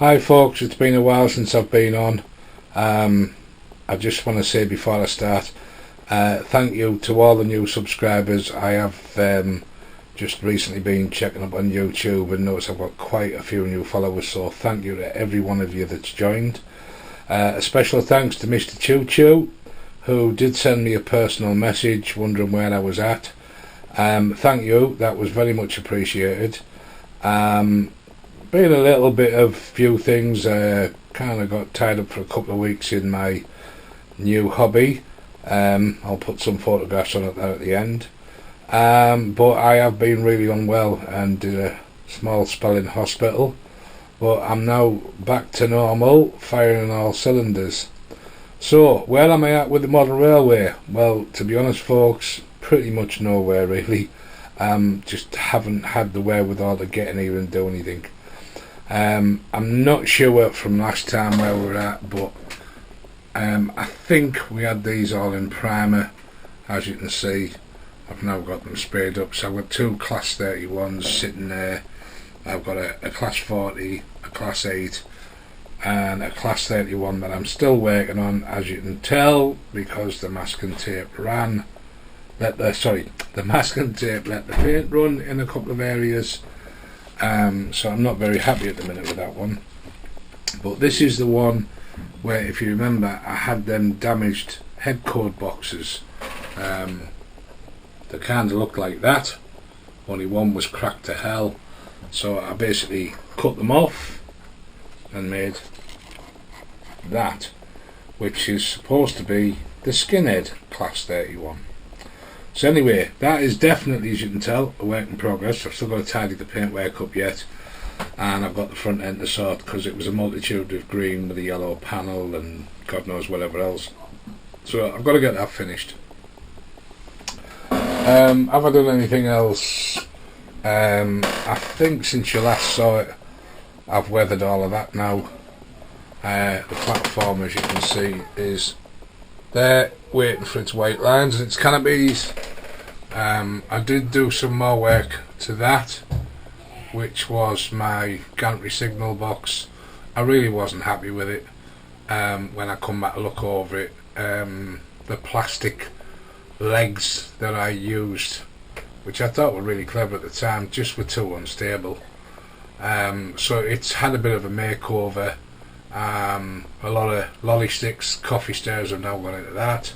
Hi folks, it's been a while since I've been on. I just want to say before I start, thank you to all the new subscribers. I have just recently been checking up on YouTube and noticed I've got quite a few new followers, so thank you to every one of you that's joined. A special thanks to Mr. Choo Choo, who did send me a personal message wondering where I was at. Thank you, that was very much appreciated. Been a little bit of few things, kind of got tied up for a couple of weeks in my new hobby. I'll put some photographs on it there at the end. But I have been really unwell and did a small spell in hospital, but I'm now back to normal, firing on all cylinders. So where am I at with the model railway? Well, to be honest folks, pretty much nowhere really. Just haven't had the wherewithal to get in here and do anything. I'm not sure from last time where we were at, but I think we had these all in primer. As you can see, I've now got them sprayed up. So I've got two class 31s sitting there. I've got a class 40, a class 8 and a class 31 that I'm still working on, as you can tell, because the masking tape ran. The masking tape let the paint run in a couple of areas. So I'm not very happy at the minute with that one. But this is the one where, if you remember, I had them damaged head code boxes. They kind of looked like that, only one was cracked to hell. So I basically cut them off and made that, which is supposed to be the skinhead class 31. So anyway, that is definitely, as you can tell, a work in progress. I've still got to tidy the paintwork up yet, and I've got the front end to sort because it was a multitude of green with a yellow panel and God knows whatever else. So I've got to get that finished. Have I done anything else? I think since you last saw it, I've weathered all of that now. The platform, as you can see, is there waiting for its white lines and its canopies. I did do some more work to that, which was my gantry signal box. I really wasn't happy with it when I come back to look over it. The plastic legs that I used, which I thought were really clever at the time, just were too unstable. So it's had a bit of a makeover. A lot of lolly sticks, coffee stairs have now gone into that.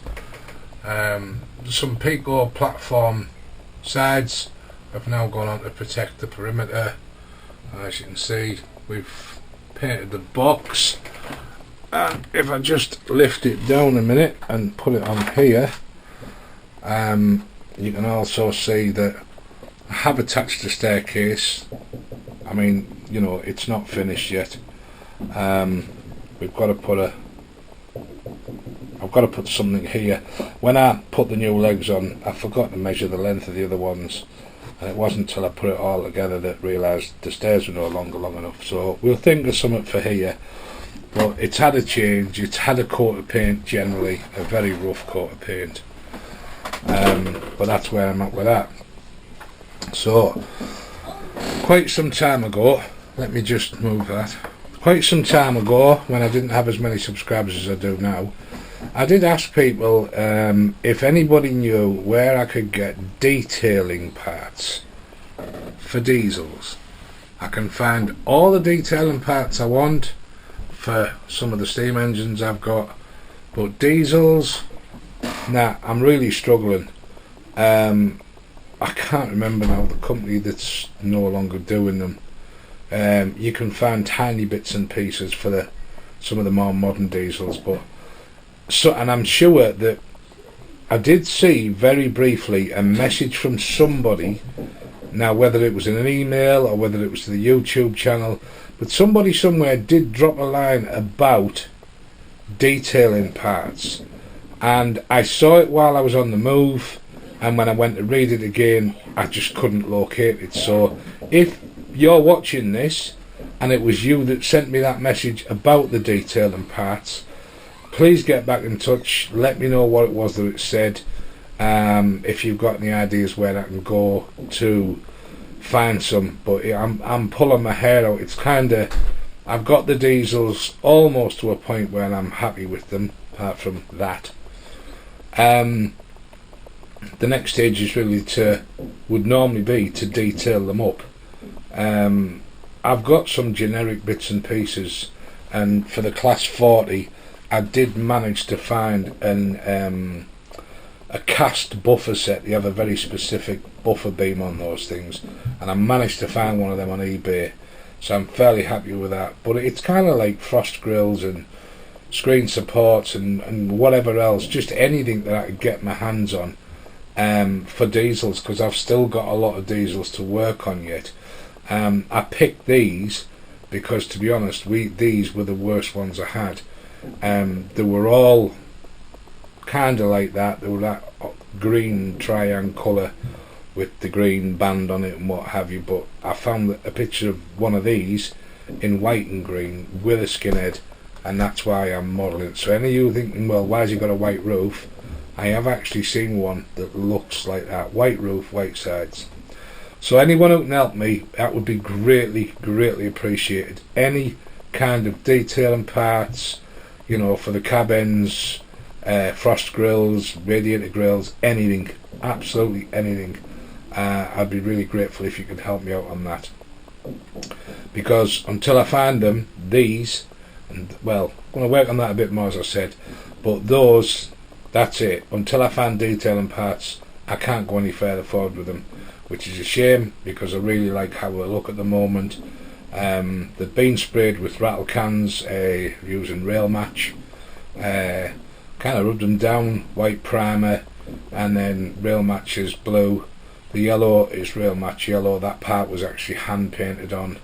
Some Pico platform sides have now gone on to protect the perimeter. As you can see, we've painted the box, and if I just lift it down a minute and put it on here, you can also see that I have attached the staircase. I mean, you know, it's not finished yet. We've got to put I've got to put something here. When I put the new legs on, I forgot to measure the length of the other ones, and it wasn't until I put it all together that I realised the stairs were no longer long enough. So we'll think of something for here. But it's had a change. It's had a coat of paint, generally a very rough coat of paint. But that's where I'm at with that. So quite some time ago, let me just move that. Quite some time ago, when I didn't have as many subscribers as I do now, I did ask people if anybody knew where I could get detailing parts for diesels. I can find all the detailing parts I want for some of the steam engines I've got, but diesels, nah, I'm really struggling. I can't remember now the company that's no longer doing them. You can find tiny bits and pieces for some of the more modern diesels, but and I'm sure that I did see very briefly a message from somebody, now whether it was in an email or whether it was to the YouTube channel, but somebody somewhere did drop a line about detailing parts, and I saw it while I was on the move, and when I went to read it again I just couldn't locate it. So if you're watching this and it was you that sent me that message about the detailing parts, please get back in touch, let me know what it was that it said. If you've got any ideas where I can go to find some, but I'm pulling my hair out. It's kind of I've got the diesels almost to a point where I'm happy with them, apart from that. The next stage is really would normally be to detail them up. I've got some generic bits and pieces, and for the class 40 I did manage to find a cast buffer set. They have a very specific buffer beam on those things, and I managed to find one of them on eBay, so I'm fairly happy with that. But it's kind of like frost grills and screen supports and whatever else, just anything that I could get my hands on for diesels, because I've still got a lot of diesels to work on yet. I picked these because, to be honest, these were the worst ones I had. They were all kind of like that. They were that green triangle colour with the green band on it and what have you, but I found a picture of one of these in white and green with a skinhead, and that's why I'm modelling it. So any of you thinking, well, why has he got a white roof? I have actually seen one that looks like that. White roof, white sides. So anyone who can help me, that would be greatly, greatly appreciated. Any kind of detail and parts, you know, for the cab ends, frost grills, radiator grills, anything, absolutely anything. I'd be really grateful if you could help me out on that, because until I find them, these, and well, I'm going to work on that a bit more, as I said, but those, that's it. Until I find detail and parts, I can't go any further forward with them, which is a shame, because I really like how they look at the moment. They've been sprayed with rattle cans using rail match, kind of rubbed them down, white primer, and then rail match is blue. The yellow is rail match yellow. That part was actually hand painted on,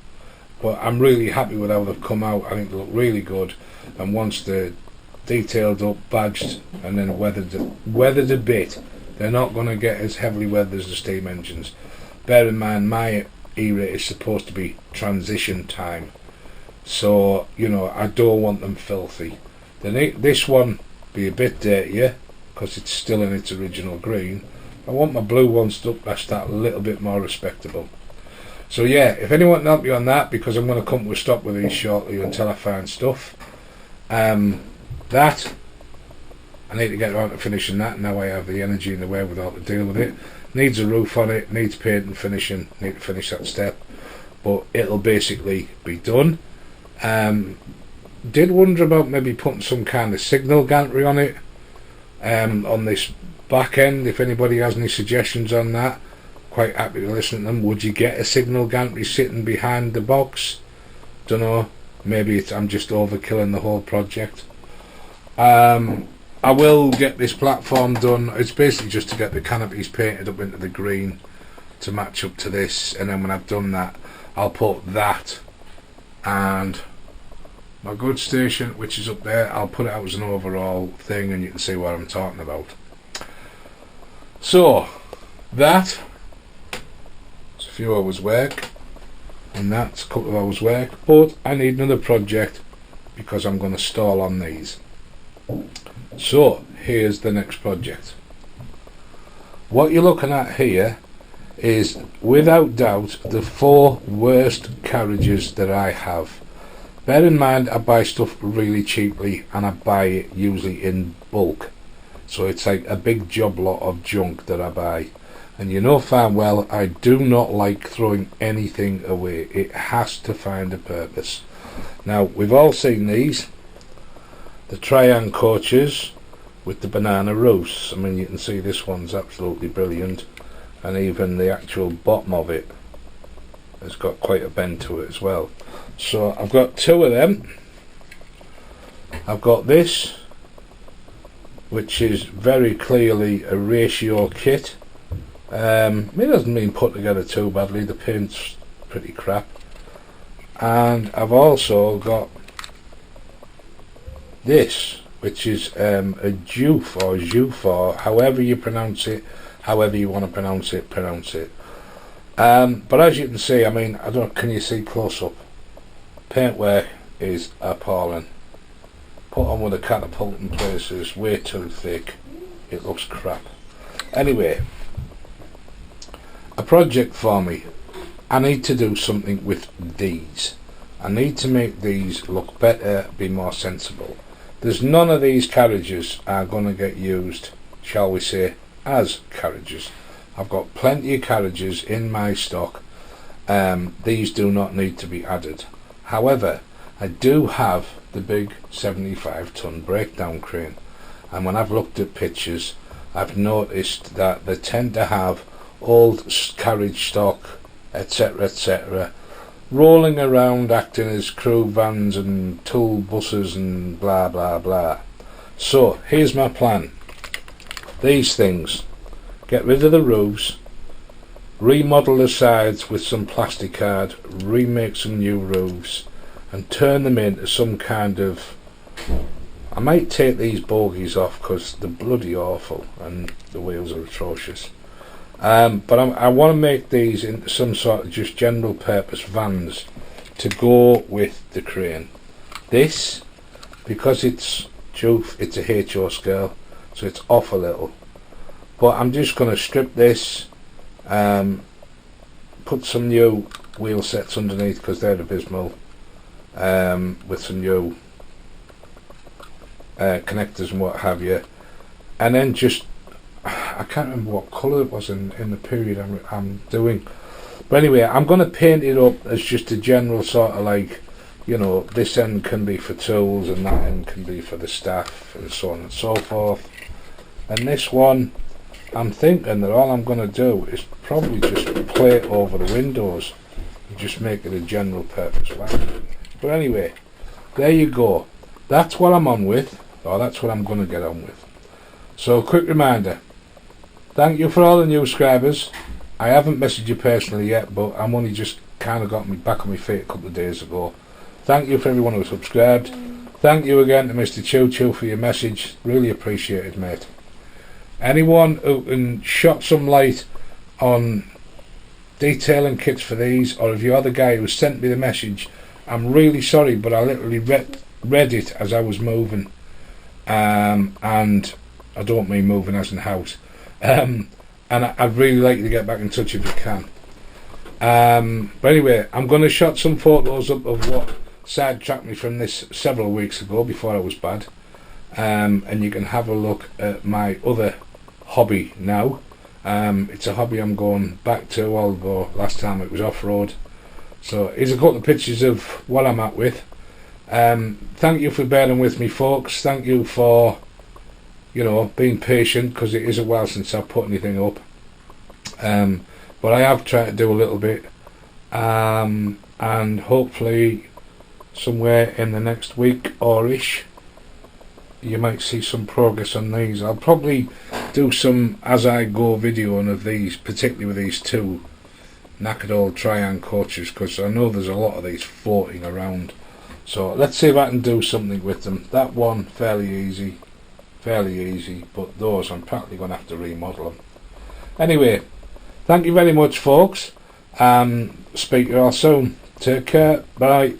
but I'm really happy with how they've come out. I think they look really good, and once they're detailed up, badged, and then weathered a bit, they're not going to get as heavily weathered as the steam engines. Bear in mind, my era is supposed to be transition time, so you know, I don't want them filthy. This one be a bit dirtier because it's still in its original green. I want my blue ones to that's that a little bit more respectable. So yeah, if anyone can help me on that, because I'm going to come to a stop with these shortly until I find stuff. That I need to get around to finishing that. Now I have the energy and the wherewithal to deal with it. Needs a roof on it, needs paint and finishing. Need to finish that step, but it'll basically be done. Did wonder about maybe putting some kind of signal gantry on it, on this back end. If anybody has any suggestions on that, quite happy to listen to them. Would you get a signal gantry sitting behind the box? Don't know. Maybe I'm just overkilling the whole project. I will get this platform done. It's basically just to get the canopies painted up into the green to match up to this, and then when I've done that, I'll put that and my goods station, which is up there, I'll put it out as an overall thing, and you can see what I'm talking about. So that's a few hours work, and that's a couple of hours work, but I need another project because I'm going to stall on these. So here's the next project. What you're looking at here is without doubt the 4 worst carriages that I have. Bear in mind, I buy stuff really cheaply, and I buy it usually in bulk, so it's like a big job lot of junk that I buy. And you know fine well I do not like throwing anything away. It has to find a purpose. Now we've all seen these, the triangle coaches with the banana roofs. I mean, you can see this one's absolutely brilliant, and even the actual bottom of it has got quite a bend to it as well. So I've got 2 of them. I've got this, which is very clearly a ratio kit. It hasn't been put together too badly, the paint's pretty crap. And I've also got this, which is a Juf or Juf, or however you pronounce it, however you want to pronounce it, but as you can see, I mean, I don't, can you see close up? Paintwork is appalling. Put on with a catapult in places, way too thick. It looks crap. Anyway, a project for me. I need to do something with these. I need to make these look better, be more sensible. There's none of these carriages are going to get used, shall we say, as carriages. I've got plenty of carriages in my stock. These do not need to be added. However, I do have the big 75-ton breakdown crane, and when I've looked at pictures, I've noticed that they tend to have old carriage stock, etc., etc., rolling around acting as crew vans and tool buses and blah blah blah. So here's my plan. These things, get rid of the roofs, remodel the sides with some plastic card, remake some new roofs, and turn them into some kind of... I might take these bogies off because they're bloody awful and the wheels are atrocious. But I want to make these into some sort of just general purpose vans to go with the crane. This, because it's a HO scale, so it's off a little. But I'm just going to strip this, put some new wheel sets underneath because they're abysmal, with some new connectors and what have you, and then just... I can't remember what colour it was in the period I'm doing, but anyway, I'm going to paint it up as just a general sort of like, you know, this end can be for tools and that end can be for the staff and so on and so forth. And this one, I'm thinking that all I'm going to do is probably just plate over the windows and just make it a general purpose van. But anyway, there you go. That's what I'm on with, or that's what I'm going to get on with. So, quick reminder, thank you for all the new subscribers. I haven't messaged you personally yet, but I'm only just kind of got me back on my feet a couple of days ago. Thank you for everyone who subscribed. Thank you again to Mr. Choo Choo for your message. Really appreciated, mate. Anyone who can shed some light on detailing kits for these, or if you're the guy who sent me the message, I'm really sorry, but I literally read it as I was moving. And I don't mean moving as in house. And I'd really like you to get back in touch if you can. But anyway, I'm going to shot some photos up of what sidetracked me from this several weeks ago before I was bad. And you can have a look at my other hobby now. It's a hobby I'm going back to, although last time it was off-road. So here's a couple of pictures of what I'm at with. Thank you for bearing with me, folks. Thank you for, you know, being patient, because it is a while since I've put anything up. But I have tried to do a little bit, and hopefully somewhere in the next week or ish you might see some progress on these. I'll probably do some as I go videoing of these, particularly with these two knackered old Trian coaches, because I know there's a lot of these floating around. So let's see if I can do something with them. That one fairly easy, but those I'm practically going to have to remodel them. Anyway, thank you very much, folks. Speak to you all soon. Take care. Bye.